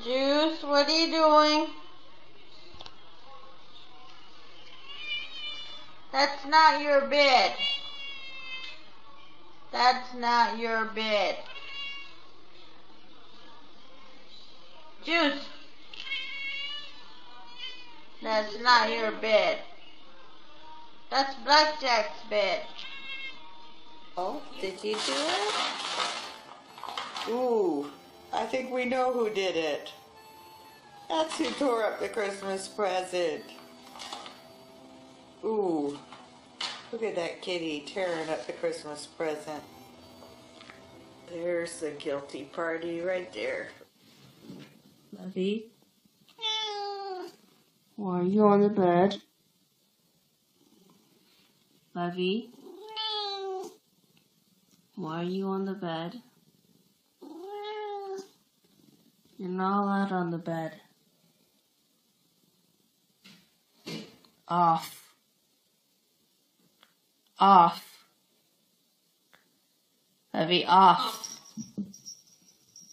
Juice, what are you doing? That's not your bed. That's not your bed. Juice. That's not your bed. That's Blackjack's bed. Oh, did you do it? Ooh, I think we know who did it. That's who tore up the Christmas present. Ooh, look at that kitty tearing up the Christmas present. There's the guilty party right there. Lovey? Why are you on the bed? Lovey? Why are you on the bed? You're not allowed on the bed. Off. Off. Lovey, off.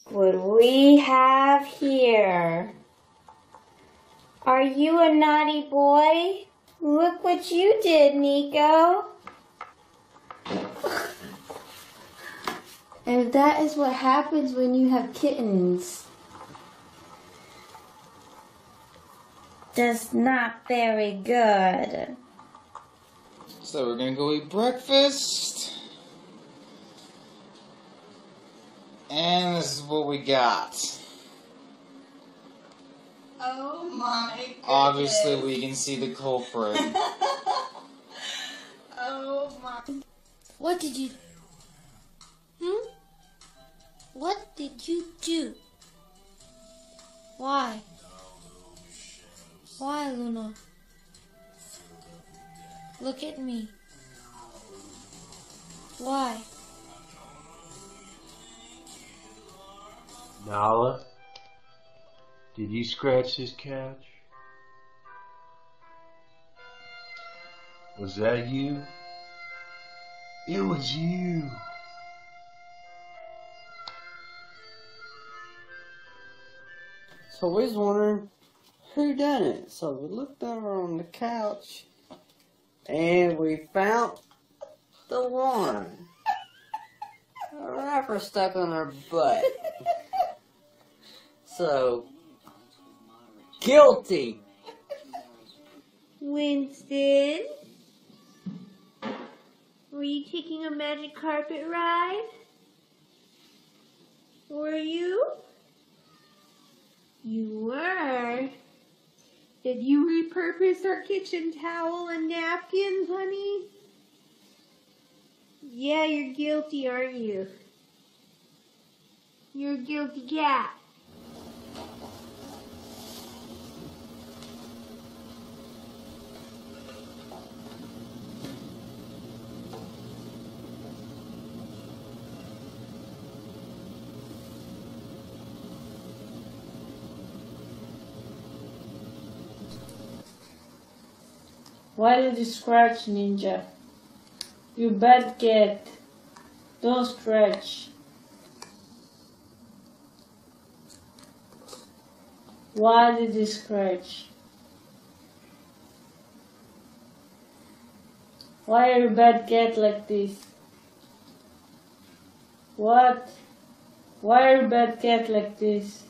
What do we have here? Are you a naughty boy? Look what you did, Nico. And that is what happens when you have kittens. That's not very good. So we're gonna go eat breakfast. And this is what we got. Oh my goodness. Obviously we can see the culprit. Oh my. What did you... What did you do? Why? Why, Luna? Look at me. Why? Nala, did you scratch this couch? Was that you? It was you. So we was wondering who done it. So we looked over on the couch and we found the one. A wrapper stuck on her butt. So, guilty. Winston? Were you taking a magic carpet ride? Were you? You were. Did you repurpose our kitchen towel and napkins, honey? Yeah, you're guilty, aren't you? You're a guilty cat. Why did you scratch, Ninja? You bad cat. Don't scratch. Why did you scratch? Why are you bad cat like this? What? Why are you bad cat like this?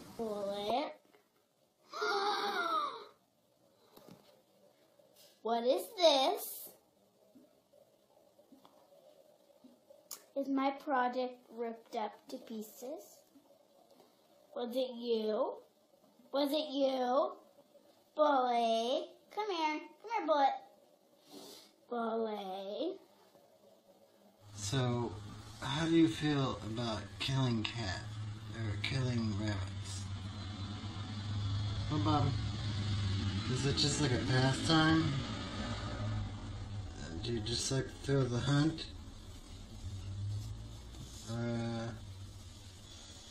What is this? Is my project ripped up to pieces? Was it you? Was it you? Bully. Come here. Come here, bullet. Bully. So, how do you feel about killing cat or killing rabbits? What about 'em? Is it just like a pastime? Do you just like throw the hunt?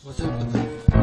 What's up with that?